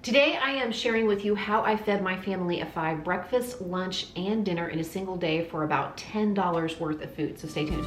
Today I am sharing with you how I fed my family of 5 breakfast, lunch, and dinner in a single day for about $10 worth of food, so stay tuned.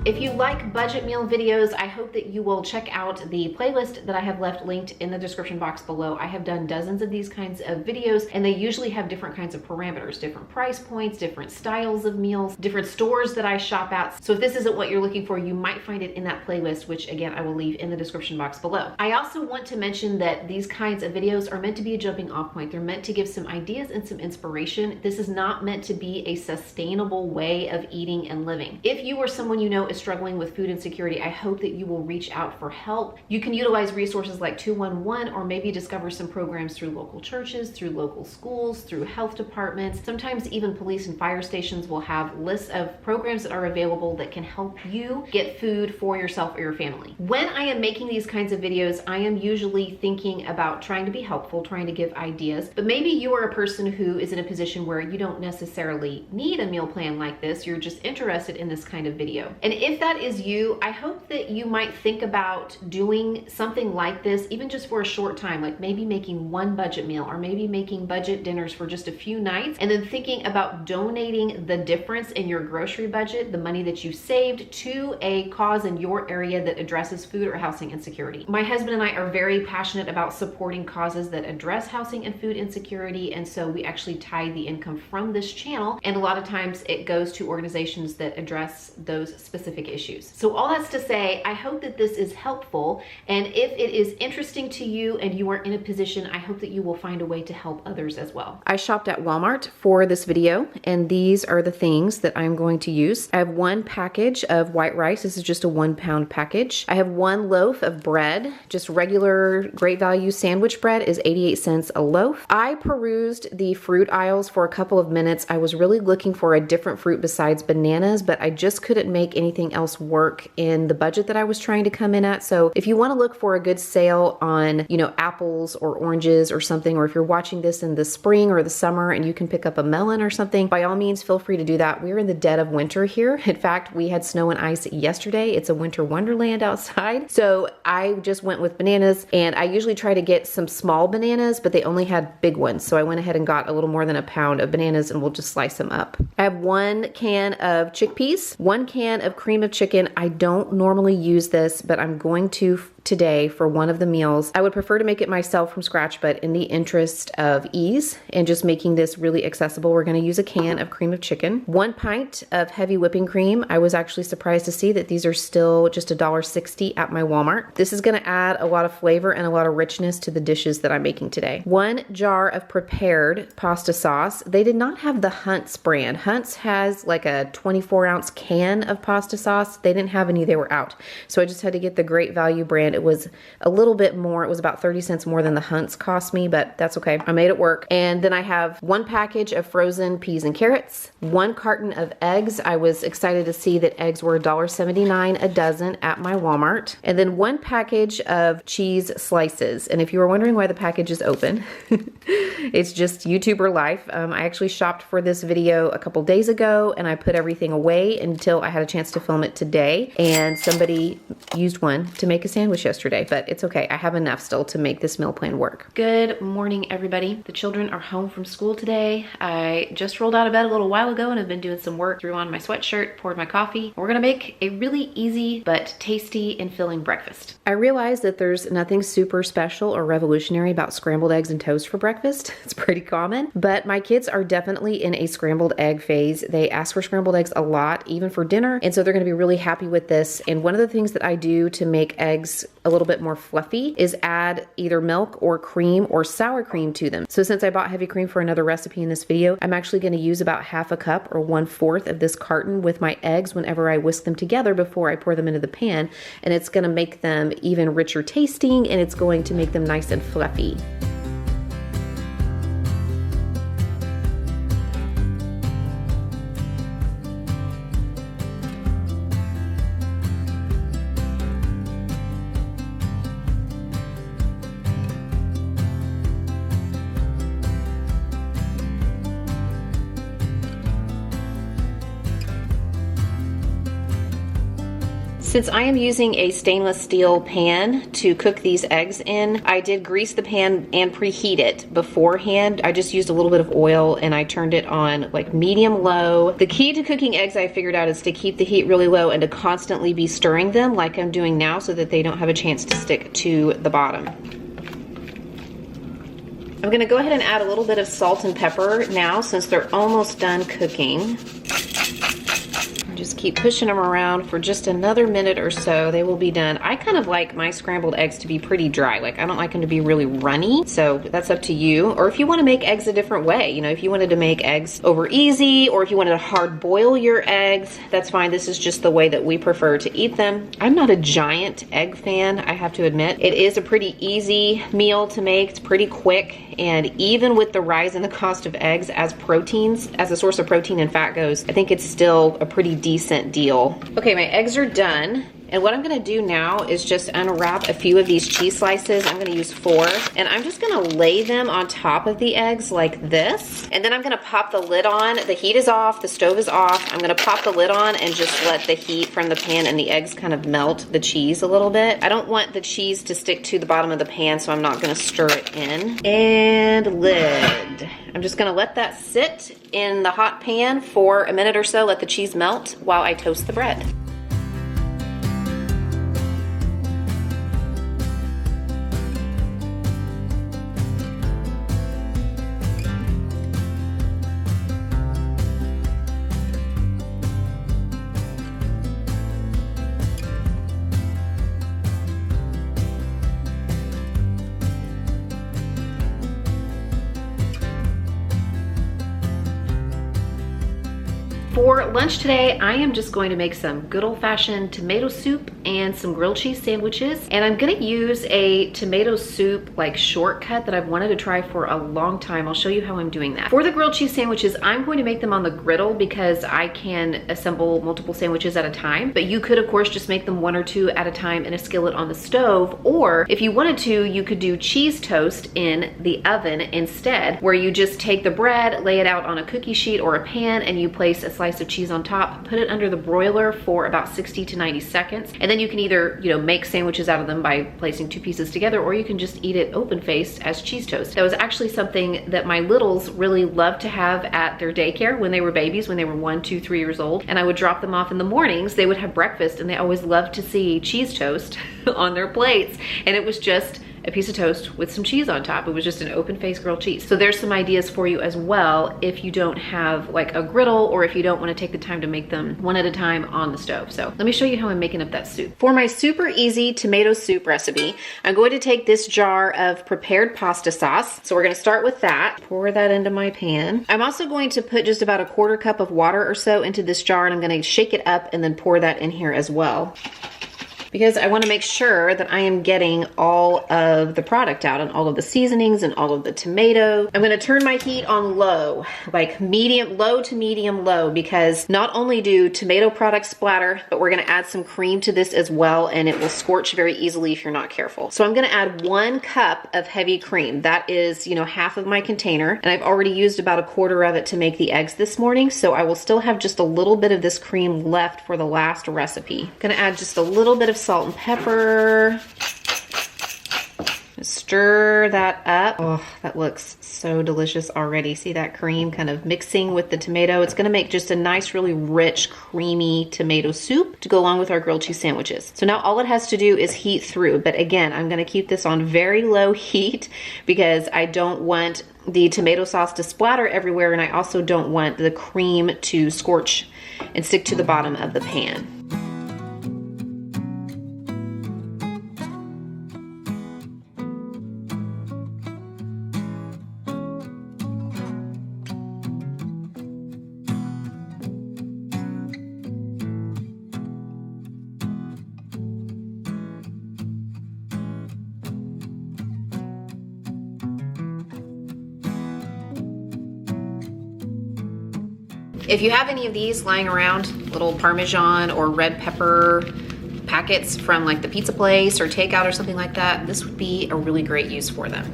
If you like budget meal videos, I hope that you will check out the playlist that I have left linked in the description box below. I have done dozens of these kinds of videos, and they usually have different kinds of parameters, different price points, different styles of meals, different stores that I shop at. So if this isn't what you're looking for, you might find it in that playlist, which again, I will leave in the description box below. I also want to mention that these kinds of videos are meant to be a jumping off point. They're meant to give some ideas and some inspiration. This is not meant to be a sustainable way of eating and living. If you or someone you know is struggling with food insecurity, I hope that you will reach out for help. You can utilize resources like 211, or maybe discover some programs through local churches, through local schools, through health departments. Sometimes even police and fire stations will have lists of programs that are available that can help you get food for yourself or your family. When I am making these kinds of videos, I am usually thinking about trying to be helpful, trying to give ideas, but maybe you are a person who is in a position where you don't necessarily need a meal plan like this. You're just interested in this kind of video. And if that is you, I hope that you might think about doing something like this, even just for a short time, like maybe making one budget meal, or maybe making budget dinners for just a few nights, and then thinking about donating the difference in your grocery budget, the money that you saved, to a cause in your area that addresses food or housing insecurity. My husband and I are very passionate about supporting causes that address housing and food insecurity, and so we actually tie the income from this channel, and a lot of times it goes to organizations that address those specific issues. So all that's to say, I hope that this is helpful, and if it is interesting to you and you are in a position, I hope that you will find a way to help others as well. I shopped at Walmart for this video, and these are the things that I'm going to use. I have 1 package of white rice. This is just a 1-pound package. I have 1 loaf of bread. Just regular Great Value sandwich bread is 88 cents a loaf. I perused the fruit aisles for a couple of minutes. I was really looking for a different fruit besides bananas, but I just couldn't make anything else work in the budget that I was trying to come in at. So if you want to look for a good sale on, apples or oranges or something, or if you're watching this in the spring or the summer and you can pick up a melon or something, by all means, feel free to do that. We're in the dead of winter here. In fact, we had snow and ice yesterday. It's a winter wonderland outside. So I just went with bananas, and I usually try to get some small bananas, but they only had big ones. So I went ahead and got a little more than a pound of bananas, and we'll just slice them up. I have 1 can of chickpeas, 1 can of cream of chicken. I don't normally use this, but I'm going to today for one of the meals. I would prefer to make it myself from scratch, but in the interest of ease and just making this really accessible, we're going to use a can of cream of chicken, 1 pint of heavy whipping cream. I was actually surprised to see that these are still just $1.60 at my Walmart. This is going to add a lot of flavor and a lot of richness to the dishes that I'm making today. 1 jar of prepared pasta sauce. They did not have the Hunt's brand. Hunt's has like a 24-ounce can of pasta sauce. They didn't have any, they were out. So I just had to get the Great Value brand. It was a little bit more. It was about 30 cents more than the Hunt's cost me, but that's okay. I made it work. And then I have 1 package of frozen peas and carrots, 1 carton of eggs. I was excited to see that eggs were $1.79 a dozen at my Walmart. And then 1 package of cheese slices. And if you were wondering why the package is open, it's just YouTuber life. I actually shopped for this video a couple days ago, and I put everything away until I had a chance to film it today. And somebody used one to make a sandwich yesterday, but it's okay. I have enough still to make this meal plan work. Good morning, everybody. The children are home from school today. I just rolled out of bed a little while ago and have been doing some work. Threw on my sweatshirt, poured my coffee. We're gonna make a really easy but tasty and filling breakfast. I realize that there's nothing super special or revolutionary about scrambled eggs and toast for breakfast. It's pretty common, but my kids are definitely in a scrambled egg phase. They ask for scrambled eggs a lot, even for dinner, and so they're gonna be really happy with this. And one of the things that I do to make eggs a little bit more fluffy is add either milk or cream or sour cream to them. So since I bought heavy cream for another recipe in this video, I'm actually going to use about 1/2 cup or 1/4 of this carton with my eggs whenever I whisk them together before I pour them into the pan. And it's going to make them even richer tasting, and it's going to make them nice and fluffy. Since I am using a stainless steel pan to cook these eggs in, I did grease the pan and preheat it beforehand. I just used a little bit of oil and I turned it on like medium low. The key to cooking eggs I figured out is to keep the heat really low and to constantly be stirring them like I'm doing now so that they don't have a chance to stick to the bottom. I'm gonna go ahead and add a little bit of salt and pepper now since they're almost done cooking. Just keep pushing them around for just another minute or so. They will be done. I kind of like my scrambled eggs to be pretty dry. Like, I don't like them to be really runny, so that's up to you. Or if you want to make eggs a different way, you know, if you wanted to make eggs over easy, or if you wanted to hard boil your eggs, that's fine. This is just the way that we prefer to eat them. I'm not a giant egg fan, I have to admit. It is a pretty easy meal to make. It's pretty quick. And even with the rise in the cost of eggs as proteins, as a source of protein and fat goes, I think it's still a pretty decent deal. Okay, my eggs are done. And what I'm gonna do now is just unwrap a few of these cheese slices. I'm gonna use 4, and I'm just gonna lay them on top of the eggs like this. And then I'm gonna pop the lid on. The heat is off, the stove is off. I'm gonna pop the lid on and just let the heat from the pan and the eggs kind of melt the cheese a little bit. I don't want the cheese to stick to the bottom of the pan, so I'm not gonna stir it in. And lid. I'm just gonna let that sit in the hot pan for a minute or so, let the cheese melt while I toast the bread. For lunch today, I am just going to make some good old-fashioned tomato soup and some grilled cheese sandwiches. And I'm gonna use a tomato soup like shortcut that I've wanted to try for a long time. I'll show you how I'm doing that. For the grilled cheese sandwiches, I'm going to make them on the griddle because I can assemble multiple sandwiches at a time. But you could, of course, just make them 1 or 2 at a time in a skillet on the stove. Or if you wanted to, you could do cheese toast in the oven instead, where you just take the bread, lay it out on a cookie sheet or a pan, and you place a slice of cheese on top, put it under the broiler for about 60 to 90 seconds. And then you can either, you know, make sandwiches out of them by placing 2 pieces together, or you can just eat it open-faced as cheese toast. That was actually something that my littles really loved to have at their daycare when they were babies, when they were 1, 2, 3 years old. And I would drop them off in the mornings. They would have breakfast and they always loved to see cheese toast on their plates. And it was just a piece of toast with some cheese on top. It was just an open-faced grilled cheese. So there's some ideas for you as well if you don't have like a griddle, or if you don't want to take the time to make them 1 at a time on the stove. So let me show you how I'm making up that soup. For my super easy tomato soup recipe, I'm going to take this jar of prepared pasta sauce. So we're gonna start with that. Pour that into my pan. I'm also going to put just about a 1/4 cup of water or so into this jar, and I'm gonna shake it up and then pour that in here as well, because I wanna make sure that I am getting all of the product out and all of the seasonings and all of the tomato. I'm gonna turn my heat on low, like low to medium low, because not only do tomato products splatter, but we're gonna add some cream to this as well, and it will scorch very easily if you're not careful. So I'm gonna add 1 cup of heavy cream. That is, you know, half of my container, and I've already used about a 1/4 of it to make the eggs this morning, so I will still have just a little bit of this cream left for the last recipe. I'm gonna add just a little bit of salt and pepper. Stir that up. Oh, that looks so delicious already. See that cream kind of mixing with the tomato? It's gonna make just a nice, really rich, creamy tomato soup to go along with our grilled cheese sandwiches. So now all it has to do is heat through. But again, I'm gonna keep this on very low heat because I don't want the tomato sauce to splatter everywhere, and I also don't want the cream to scorch and stick to the bottom of the pan. If you have any of these lying around, little Parmesan or red pepper packets from like the pizza place or takeout or something like that, this would be a really great use for them.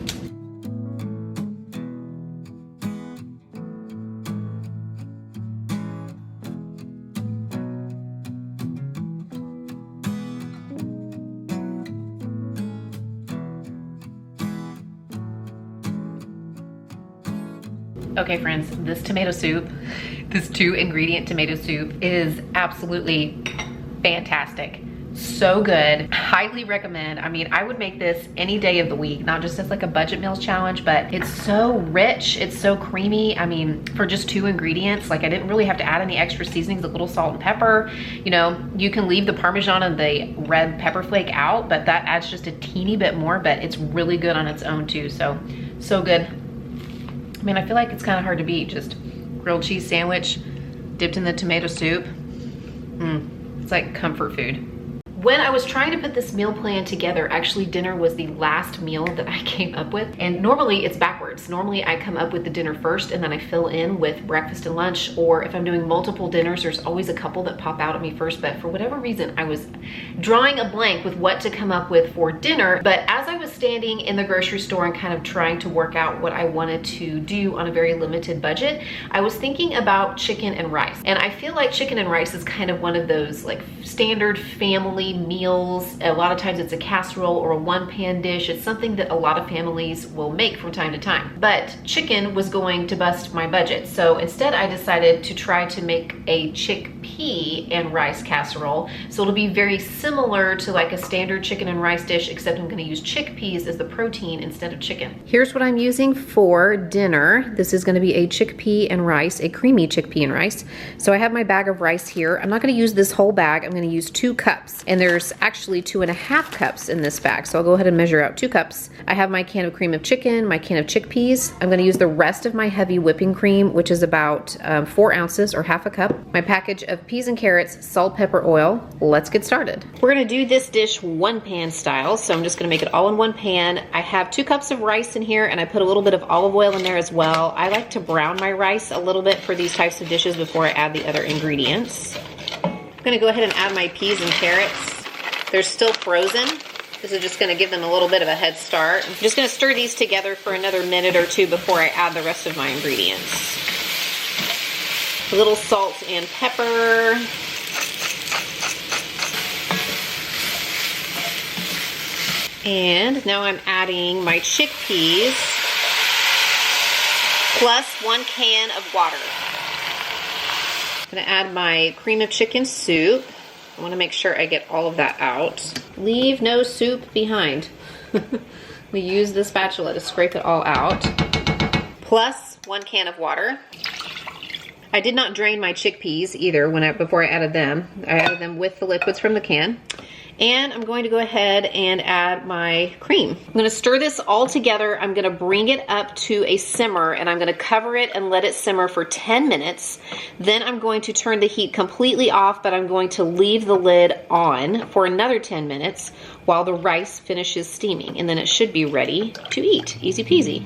Okay friends, this tomato soup, this 2-ingredient tomato soup is absolutely fantastic. So good, highly recommend. I mean, I would make this any day of the week, not just as like a budget meals challenge, but it's so rich, it's so creamy. I mean, for just 2 ingredients, like I didn't really have to add any extra seasonings, a little salt and pepper. You know, you can leave the Parmesan and the red pepper flake out, but that adds just a teeny bit more, but it's really good on its own too. So good. I mean, I feel like it's kind of hard to beat. Just grilled cheese sandwich dipped in the tomato soup. It's like comfort food. When I was trying to put this meal plan together, actually dinner was the last meal that I came up with. And normally it's backwards. Normally I come up with the dinner first and then I fill in with breakfast and lunch, or if I'm doing multiple dinners, there's always a couple that pop out at me first. But for whatever reason, I was drawing a blank with what to come up with for dinner. But as I was standing in the grocery store and kind of trying to work out what I wanted to do on a very limited budget, I was thinking about chicken and rice. And I feel like chicken and rice is kind of one of those like standard family meals. A lot of times it's a casserole or a one-pan dish. It's something that a lot of families will make from time to time. But chicken was going to bust my budget. So instead I decided to try to make a chickpea and rice casserole. So it'll be very similar to like a standard chicken and rice dish, except I'm going to use chickpeas as the protein instead of chicken. Here's what I'm using for dinner. This is going to be a chickpea and rice, a creamy chickpea and rice. So I have my bag of rice here. I'm not going to use this whole bag. I'm going to use 2 cups. And there's actually 2.5 cups in this bag. So I'll go ahead and measure out 2 cups. I have my can of cream of chicken, my can of chickpeas. I'm gonna use the rest of my heavy whipping cream, which is about 4 ounces or half a cup. My package of peas and carrots, salt, pepper, oil. Let's get started. We're gonna do this dish one pan style. So I'm just gonna make it all in one pan. I have 2 cups of rice in here and I put a little bit of olive oil in there as well. I like to brown my rice a little bit for these types of dishes before I add the other ingredients. I'm gonna go ahead and add my peas and carrots. They're still frozen. This is just gonna give them a little bit of a head start. I'm just gonna stir these together for another minute or 2 before I add the rest of my ingredients. A little salt and pepper. And now I'm adding my chickpeas plus 1 can of water. I'm gonna add my cream of chicken soup. I want to make sure I get all of that out. Leave no soup behind. We use the spatula to scrape it all out. Plus 1 can of water. I did not drain my chickpeas either before I added them. I added them with the liquids from the can. And I'm going to go ahead and add my cream. I'm gonna stir this all together. I'm gonna bring it up to a simmer and I'm gonna cover it and let it simmer for 10 minutes. Then I'm going to turn the heat completely off, but I'm going to leave the lid on for another 10 minutes while the rice finishes steaming. And then it should be ready to eat. Easy peasy.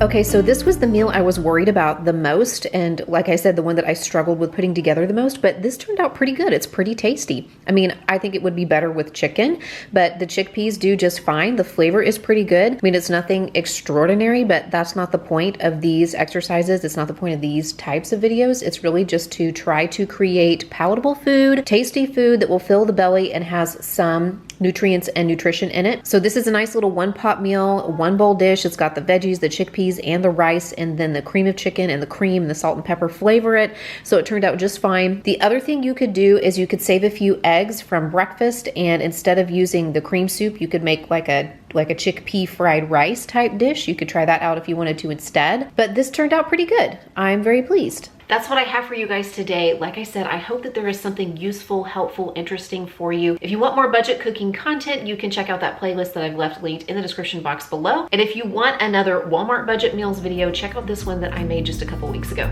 Okay, so this was the meal I was worried about the most, and like I said, the one that I struggled with putting together the most, but this turned out pretty good. It's pretty tasty. I mean, I think it would be better with chicken, but the chickpeas do just fine. The flavor is pretty good. I mean, it's nothing extraordinary, but that's not the point of these exercises. It's not the point of these types of videos. It's really just to try to create palatable food, tasty food that will fill the belly and has some nutrients and nutrition in it. So this is a nice little 1-pot meal, 1-bowl dish. It's got the veggies, the chickpeas, and the rice, and then the cream of chicken and the cream and the salt and pepper flavor it. So it turned out just fine. The other thing you could do is you could save a few eggs from breakfast, and instead of using the cream soup, you could make like a chickpea fried rice type dish. You could try that out if you wanted to instead. But this turned out pretty good. I'm very pleased. That's what I have for you guys today. Like I said, I hope that there is something useful, helpful, interesting for you. If you want more budget cooking content, you can check out that playlist that I've left linked in the description box below. And if you want another Walmart budget meals video, check out this one that I made just a couple weeks ago.